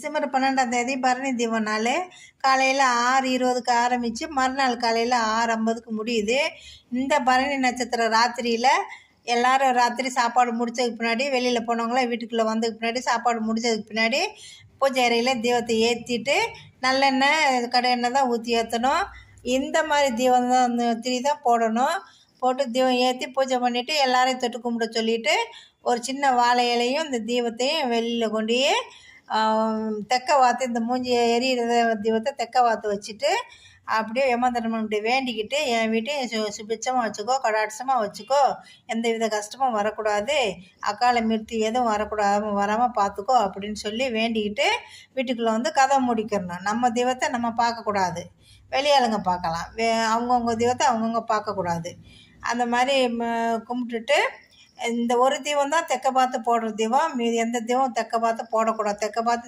December 12ஆம் தேதி பரணி தீபம் நாள் காலையில் 6:20க்கு ஆரம்பித்து மறுநாள் காலையில் 6:50க்கு முடியுது. இந்த பரணி நட்சத்திரம் ராத்திரியில் எல்லோரும் ராத்திரி சாப்பாடு முடித்ததுக்கு பின்னாடி வெளியில் போனவங்களாம் வீட்டுக்குள்ளே வந்ததுக்கு பின்னாடி சாப்பாடு முடித்ததுக்கு பின்னாடி பூஜை அறையில் தீபத்தை ஏற்றிட்டு நல்லெண்ணெய் கடை எண்ணெய் தான் ஊற்றி ஏற்றணும். இந்த மாதிரி தீபம் தான் திரி தான் போடணும். போட்டு தீபம் ஏற்றி பூஜை பண்ணிவிட்டு எல்லாரையும் தொட்டு கும்பிட சொல்லிவிட்டு ஒரு சின்ன வாழை இலையும் இந்த தீபத்தையும் வெளியில் கொண்டு தெக்க வாத்து இந்த மூஞ்சி எரியிற தீபத்தை தெக்க வாத்து வச்சுட்டு அப்படியே யமதர்மன்கிட்ட வேண்டிக்கிட்டு என் வீட்டையும் சுபிட்சமாக வச்சுக்கோ, கடாட்சமாக வச்சுக்கோ, எந்த வித கஷ்டமும் வரக்கூடாது, அக்கால மிருத்தி எதுவும் வராமல் பார்த்துக்கோ அப்படின்னு சொல்லி வேண்டிக்கிட்டு வீட்டுக்குள்ளே வந்து கதவை முடிக்கிறணும். நம்ம தெய்வத்தை நம்ம பார்க்கக்கூடாது, வெளியாளுங்க பார்க்கலாம். அவங்கவுங்க தெய்வத்தை அவங்கவுங்க பார்க்கக்கூடாது. அந்த மாதிரி கும்பிட்டுட்டு இந்த ஒரு தீபம் தான் தெற்க பார்த்து போடுற தீபம். மீதி எந்த தீபம் தெற்க பார்த்து போடக்கூடாது. தெற்க பார்த்து